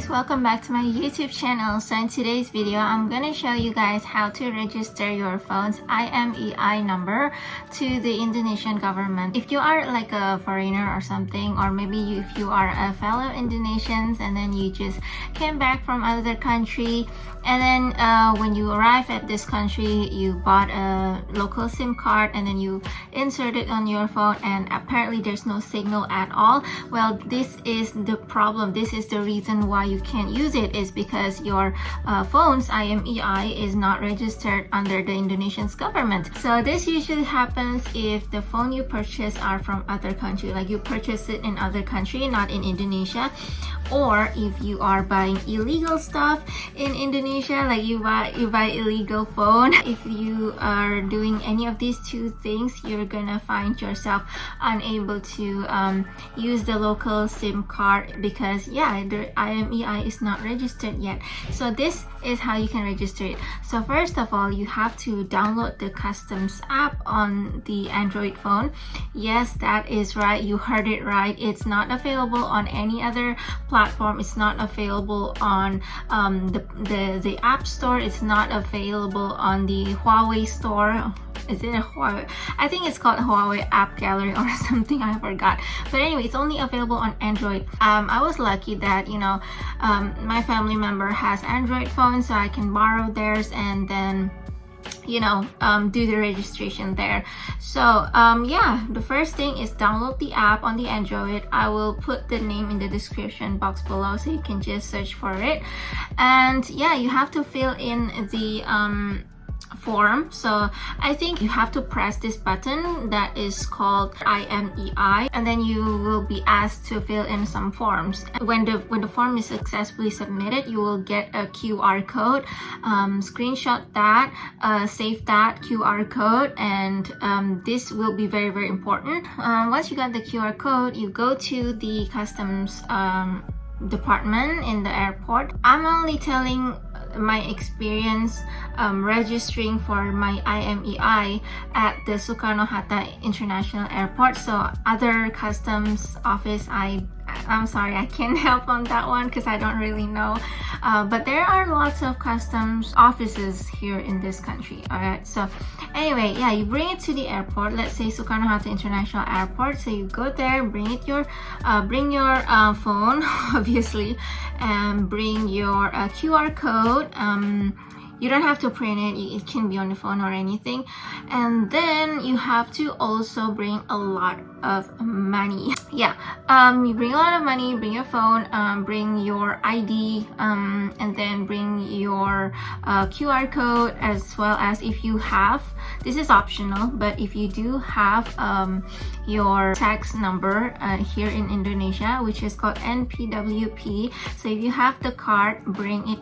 guys, welcome back to my YouTube channel. So in today's video, I'm gonna show you guys how to register your phone's IMEI number to the Indonesian government. If you are like a foreigner or something, or maybe if you are a fellow Indonesians and then you just came back from another country, and then when you arrive at this country, you bought a local SIM card and then you insert it on your phone and apparently there's no signal at all. Well, this is the problem. This is the reason why you can't use it, is because your phone's IMEI is not registered under the Indonesian government. So this usually happens if the phone you purchase are from other country, like you purchase it in other country, not in Indonesia, or if you are buying illegal stuff in Indonesia, like you buy illegal phone. If you are doing any of these two things, you're gonna find yourself unable to use the local SIM card because the IMEI is not registered yet. So this is how you can register it. So first of all, you have to download the customs app on the Android phone. Yes, that is right, you heard it right. It's not available on any other platform. It's not available on the App Store. It's not available on the Huawei store. Is it a Huawei? I think it's called Huawei App Gallery or something, I forgot. But anyway, it's only available on Android. I was lucky that, my family member has Android phone, so I can borrow theirs and then do the registration there. So the first thing is download the app on the Android. I will put the name in the description box below so you can just search for it. And you have to fill in the form. So I think you have to press this button that is called IMEI, and then you will be asked to fill in some forms. When the form is successfully submitted, you will get a QR code. Screenshot that, save that QR code, and this will be very, very important. Once you got the QR code, you go to the customs department in the airport. I'm only telling my experience registering for my IMEI at the Soekarno-Hatta International Airport. So other customs office, I'm sorry, I can't help on that one because I don't really know. But there are lots of customs offices here in this country. Alright, so anyway, you bring it to the airport. Let's say Soekarno-Hatta International Airport. So you go there, bring your phone, obviously, and bring your QR code. You don't have to print it, it can be on the phone or anything. And then you have to also bring a lot of money. You bring a lot of money, bring your phone, bring your ID, and then bring your QR code, as well as if you have, this is optional, but if you do have your tax number here in Indonesia, which is called NPWP. So if you have the card, bring it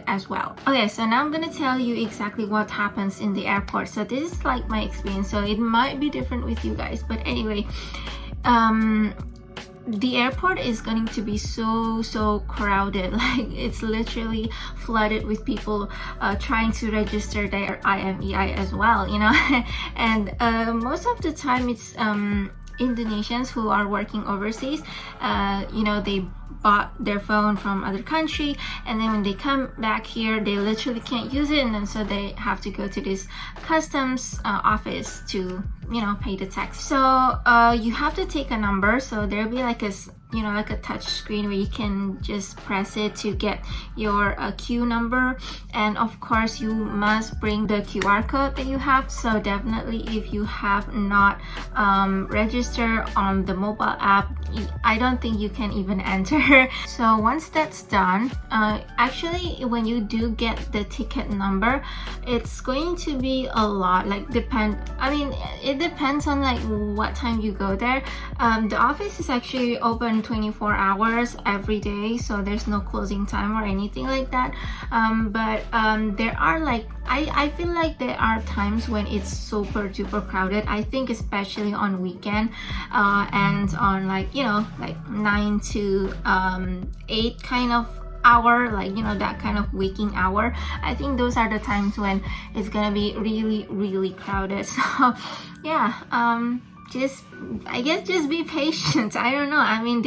as well. Okay, so now I'm gonna tell you exactly what happens in the airport. So this is like my experience, so it might be different with you guys, but anyway, the airport is going to be so crowded. Like, it's literally flooded with people trying to register their IMEI as well, and most of the time it's Indonesians who are working overseas. They bought their phone from other country, and then when they come back here, they literally can't use it, and then so they have to go to this customs office to pay the tax. So you have to take a number. So there'll be like a like a touch screen where you can just press it to get your queue number, and of course you must bring the QR code that you have. So definitely, if you have not registered on the mobile app, I don't think you can even enter. So once that's done, actually when you do get the ticket number, it's going to be a lot, like it depends on like what time you go there. The office is actually open 24 hours every day, so there's no closing time or anything like that. But there are like, I feel like there are times when it's super duper crowded. I think especially on weekend and on like 9 to 8 kind of hour, like that kind of waking hour. I think those are the times when it's gonna be really crowded. So I guess just be patient. I don't know. I mean,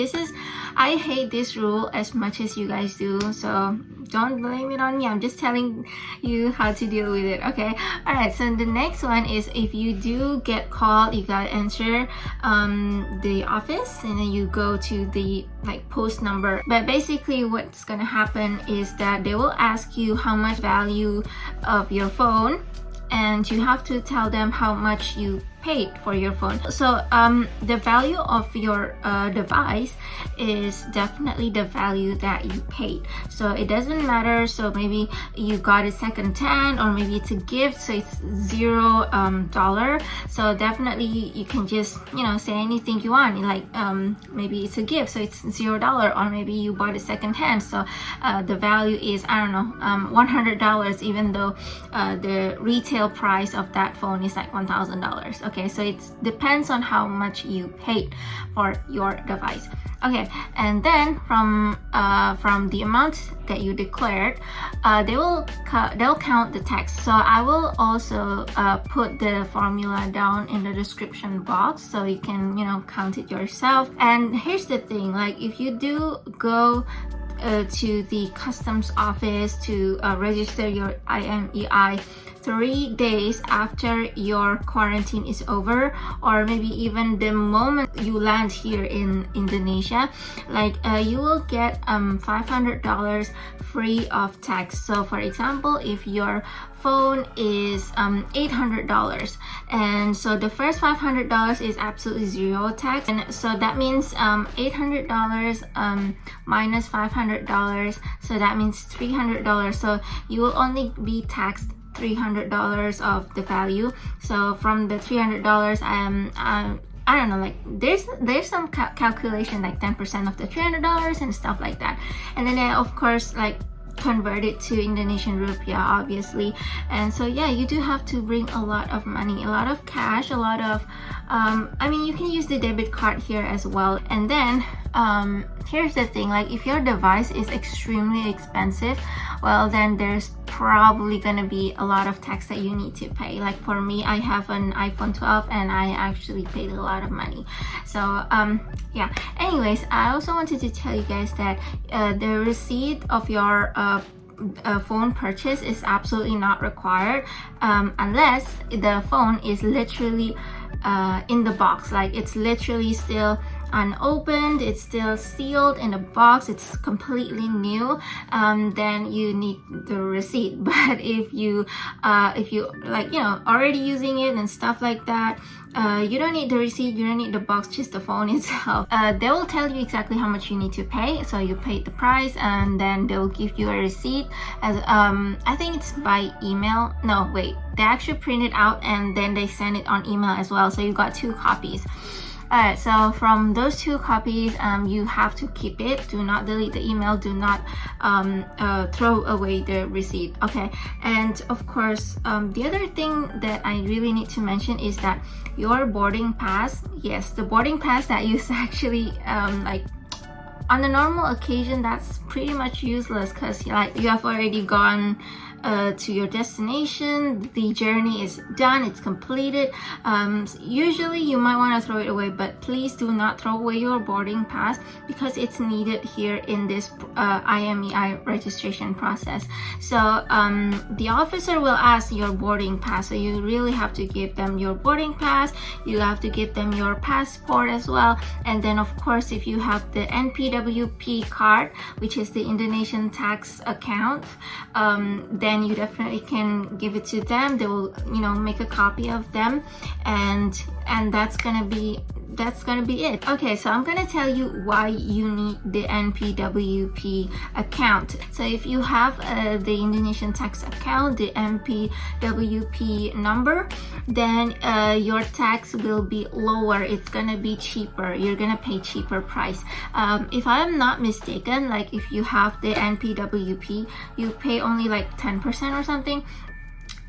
I hate this rule as much as you guys do, so don't blame it on me. I'm just telling you how to deal with it. Okay, all right, so the next one is, if you do get called, you gotta answer the office, and then you go to the post number. But basically what's gonna happen is that they will ask you how much value of your phone, and you have to tell them how much you paid for your phone. So the value of your device is definitely the value that you paid, so it doesn't matter. So maybe you got it second-hand, or maybe it's a gift, so it's $0. So definitely you can just, you know, say anything you want, like maybe it's a gift, so it's $0, or maybe you bought it second-hand, so the value is, I don't know, $100, even though the retail price of that phone is like $1,000. Okay, so it depends on how much you paid for your device. Okay, and then from the amount that you declared, they'll count the tax. So I will also put the formula down in the description box, so you can, you know, count it yourself. And here's the thing, like if you do go to the customs office to register your IMEI 3 days after your quarantine is over, or maybe even the moment you land here in Indonesia, like you will get $500 free of tax. So for example, if your phone is $800, and so the first $500 is absolutely zero tax, and so that means $800 minus $500, so that means $300. So you will only be taxed $300 of the value. So from the $300, I don't know, like there's some calculation, like 10% of the $300 and stuff like that, and then of course like convert it to Indonesian rupiah, obviously. And so yeah, you do have to bring a lot of money, a lot of cash, a lot of I mean, you can use the debit card here as well. And then here's the thing, like if your device is extremely expensive, well then there's probably gonna be a lot of tax that you need to pay. Like for me, I have an iPhone 12 and I actually paid a lot of money. So yeah, anyways, I also wanted to tell you guys that the receipt of your phone purchase is absolutely not required unless the phone is literally in the box, like it's literally still unopened, it's still sealed in a box, it's completely new, then you need the receipt. But if you like, you know, already using it and stuff like that, you don't need the receipt, you don't need the box, just the phone itself. They will tell you exactly how much you need to pay, so you paid the price, and then they will give you a receipt as I think it's by email. No, wait, they actually print it out and then they send it on email as well, so you got 2 copies. Alright, so from those 2 copies, you have to keep it. Do not delete the email, do not throw away the receipt. Okay, and of course, the other thing that I really need to mention is that your boarding pass, yes, the boarding pass that is actually like on a normal occasion, that's pretty much useless, because like you have already gone to your destination, the journey is done, it's completed. Usually you might want to throw it away, but please do not throw away your boarding pass, because it's needed here in this IMEI registration process. So the officer will ask your boarding pass, so you really have to give them your boarding pass, you have to give them your passport as well, and then of course if you have the NPWP card, which is the Indonesian tax account, then you definitely can give it to them. They will, you know, make a copy of them, and that's gonna be it. Okay, so I'm gonna tell you why you need the NPWP account. So if you have the Indonesian tax account, the NPWP number, then your tax will be lower, it's gonna be cheaper, you're gonna pay cheaper price. If I'm not mistaken, like if you have the NPWP, you pay only like 10% or something.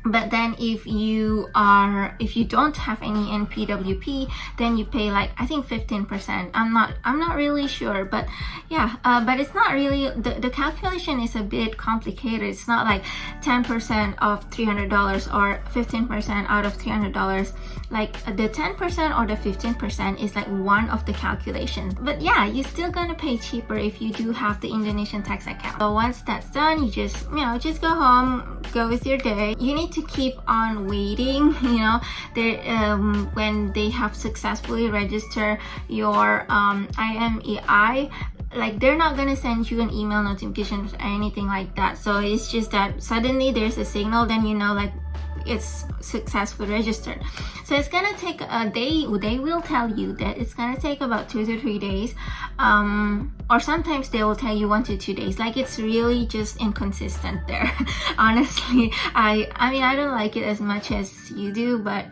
But then if you don't have any NPWP, then you pay like I think 15%. I'm not really sure, but yeah, but it's not really, the calculation is a bit complicated. It's not like 10% of $300 or 15% out of $300. Like the 10% or the 15% is like one of the calculations. But yeah, you're still gonna pay cheaper if you do have the Indonesian tax account. So once that's done, you just go home, go with your day. You need to keep on waiting, when they have successfully registered your IMEI. Like they're not gonna send you an email notification or anything like that. So it's just that suddenly there's a signal, then like it's successfully registered. So it's gonna take a day. They will tell you that it's gonna take about 2 to 3 days, or sometimes they will tell you 1 to 2 days. Like it's really just inconsistent there. Honestly, I mean I don't like it as much as you do, but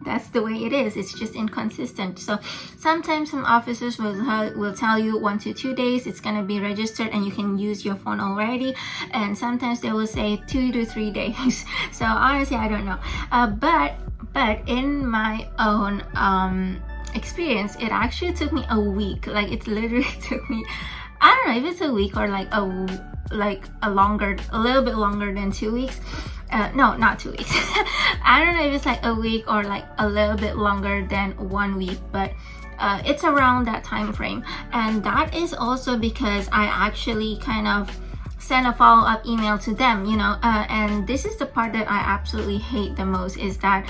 that's the way it is. It's just inconsistent. So sometimes some officers will tell you 1 to 2 days it's gonna be registered and you can use your phone already, and sometimes they will say 2 to 3 days. So honestly I don't know, but in my own experience, it actually took me a week. Like it literally took me, I don't know if it's a week or like a little bit longer than 2 weeks. No, not 2 weeks. I don't know if it's like a week or like a little bit longer than 1 week, but it's around that time frame. And that is also because I actually kind of send a follow-up email to them, and this is the part that I absolutely hate the most, is that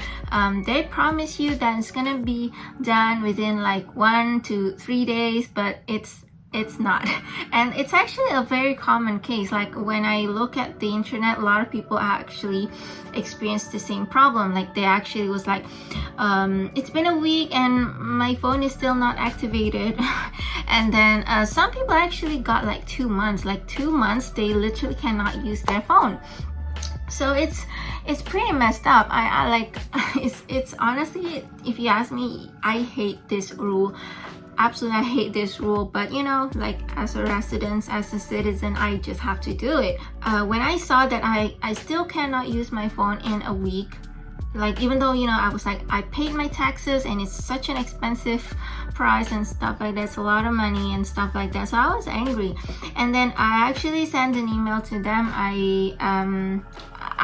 they promise you that it's gonna be done within like 1 to 3 days, but it's not. And it's actually a very common case. Like when I look at the internet, a lot of people actually experienced the same problem. Like they actually was like, it's been a week and my phone is still not activated. And then some people actually got like 2 months. Like 2 months they literally cannot use their phone. So it's pretty messed up. I like it's honestly, if you ask me, I hate this rule. Absolutely, I hate this rule, but like as a resident, as a citizen, I just have to do it. When I saw that I still cannot use my phone in a week, like even though I was like, I paid my taxes and it's such an expensive price and stuff like that, it's a lot of money and stuff like that, so I was angry. And then I actually sent an email to them.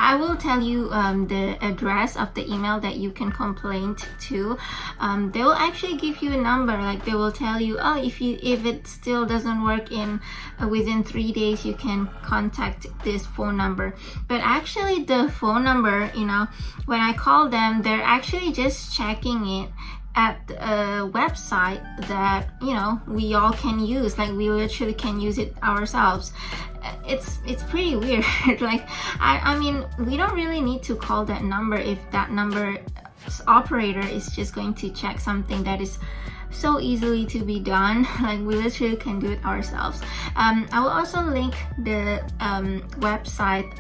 I will tell you the address of the email that you can complain to. They will actually give you a number. Like they will tell you, oh, if it still doesn't work within 3 days, you can contact this phone number. But actually the phone number, when I call them, they're actually just checking it at a website that we all can use. Like we literally can use it ourselves. It's pretty weird. Like I mean we don't really need to call that number if that number's operator is just going to check something that is so easily to be done. Like we literally can do it ourselves. I will also link the website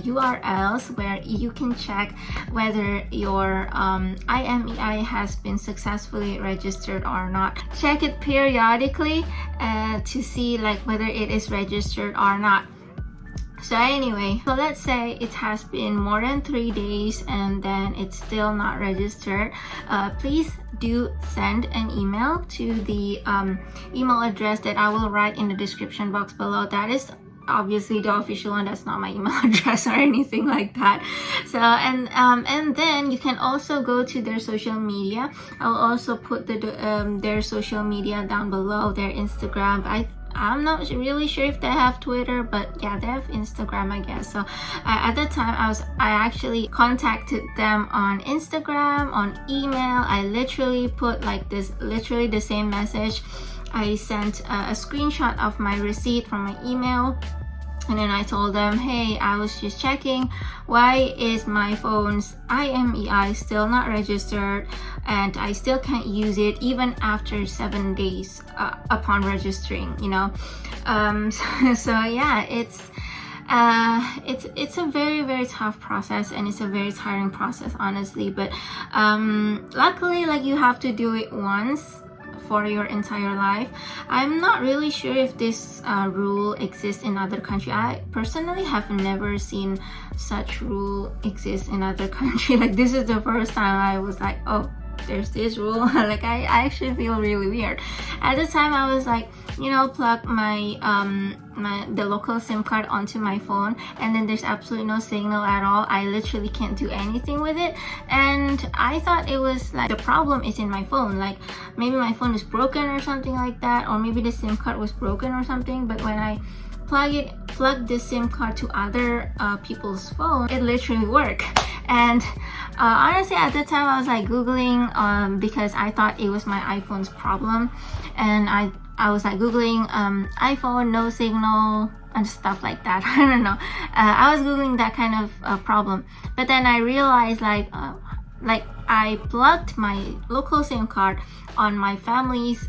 URLs where you can check whether your IMEI has been successfully registered or not. Check it periodically to see like whether it is registered or not. So anyway, so let's say it has been more than 3 days and then it's still not registered. Please do send an email to the email address that I will write in the description box below. That is obviously the official one. That's not my email address or anything like that. So and then you can also go to their social media. I'll also put their social media down below, their Instagram. I'm not really sure if they have Twitter, but yeah, they have Instagram, I guess. So at that time I actually contacted them on Instagram, on email. I literally put like this, literally the same message. I sent a screenshot of my receipt from my email. And then I told them, hey, I was just checking, why is my phone's IMEI still not registered and I still can't use it even after 7 days upon registering, so yeah, it's a very, very tough process and it's a very tiring process, honestly. But luckily, like you have to do it once for your entire life. I'm not really sure if this rule exists in other countries. I personally have never seen such rule exist in other countries. Like, this is the first time I was like, oh, there's this rule. Like, I actually feel really weird. At the time, I was like, you know, plug my the local SIM card onto my phone, and then there's absolutely no signal at all. I literally can't do anything with it, and I thought it was like the problem is in my phone. Like, maybe my phone is broken or something like that, or maybe the SIM card was broken or something. But when I plug the SIM card to other people's phone, it literally worked. And honestly, at the time, I was like googling because I thought it was my iPhone's problem, and I was like googling iPhone no signal and stuff like that. I don't know. I was googling that kind of problem, but then I realized like I plugged my local SIM card on my family's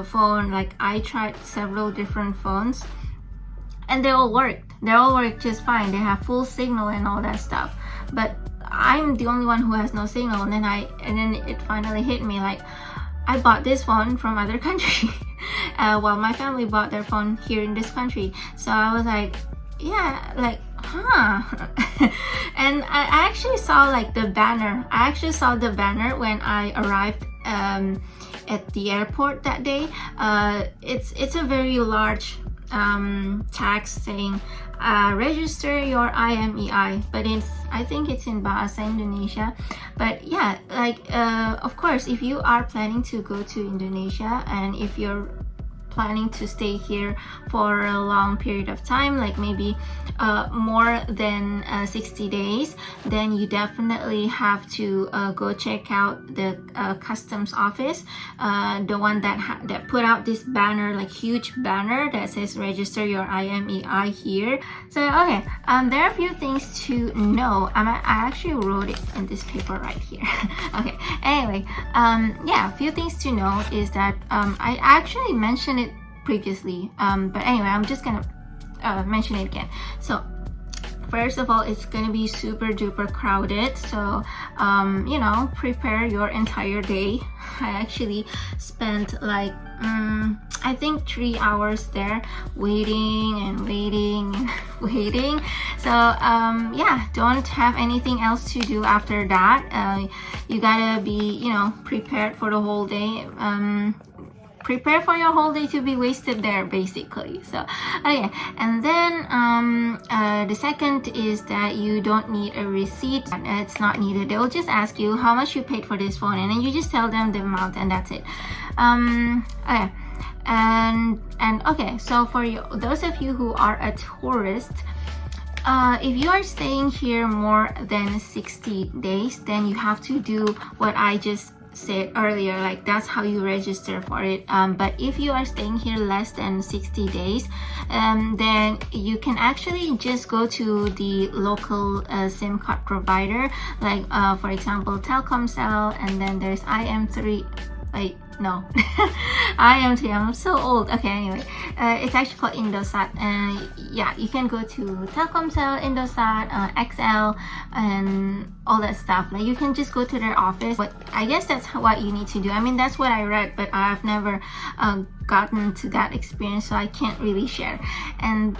phone. Like, I tried several different phones, and they all worked. They all work just fine. They have full signal and all that stuff. But I'm the only one who has no signal. And then it finally hit me, like, I bought this phone from other country while my family bought their phone here in this country. So I was like, yeah, like, huh. And I actually saw like the banner. I actually saw the banner when I arrived at the airport that day. It's a very large tax saying register your IMEI, but I think it's in Bahasa Indonesia. But yeah, like of course, if you are planning to go to Indonesia, and if you're planning to stay here for a long period of time, like maybe more than 60 days, then you definitely have to go check out the customs office, the one that put out this banner, like huge banner that says register your IMEI here. So okay, there are a few things to know. I actually wrote it in this paper right here. Okay, anyway, yeah, a few things to know is that I actually mentioned it previously, but anyway, I'm just gonna mention it again. So first of all, it's gonna be super duper crowded, so you know, prepare your entire day. I actually spent like I think 3 hours there waiting and waiting and waiting. So yeah, don't have anything else to do after that. You gotta be, you know, prepared for the whole day. Prepare for your whole day to be wasted there, basically. So okay, and then the second is that you don't need a receipt. It's not needed. They'll just ask you how much you paid for this phone, and then you just tell them the amount, and that's it. Okay, and okay, so for you, those of you who are a tourist, if you are staying here more than 60 days, then you have to do what I just said earlier, like that's how you register for it. But if you are staying here less than 60 days, then you can actually just go to the local SIM card provider, like for example Telkomsel, and then there's IM3. Wait, no, IM3. I'm so old. Okay, anyway, it's actually called Indosat. Yeah, you can go to Telkomsel, Indosat, XL, and all that stuff. Like, you can just go to their office. But I guess that's what you need to do. I mean, that's what I read, but I've never gotten to that experience, so I can't really share. And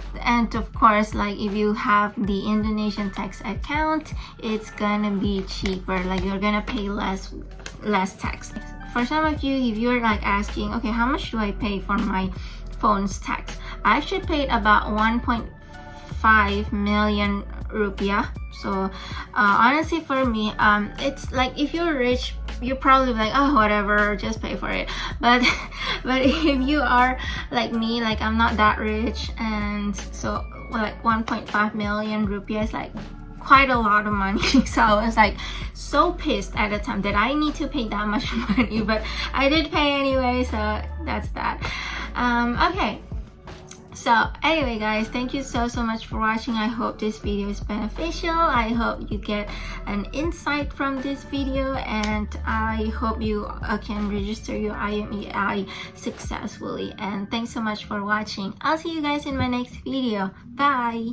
of course, like if you have the Indonesian tax account, it's gonna be cheaper. Like, you're gonna pay less tax. For some of you, if you're like asking, okay, how much do I pay for my phone's tax? I actually paid about 1.5 million rupiah. So honestly, for me, it's like if you're rich, you're probably like, oh, whatever, just pay for it. But if you are like me, like I'm not that rich, and so like 1.5 million rupiah is like quite a lot of money. So I was like so pissed at the time that I need to pay that much money, but I did pay anyway, so that's that. Okay, so anyway guys, thank you so much for watching. I hope this video is beneficial. I hope you get an insight from this video, and I hope you can register your IMEI successfully. And thanks so much for watching. I'll see you guys in my next video. Bye.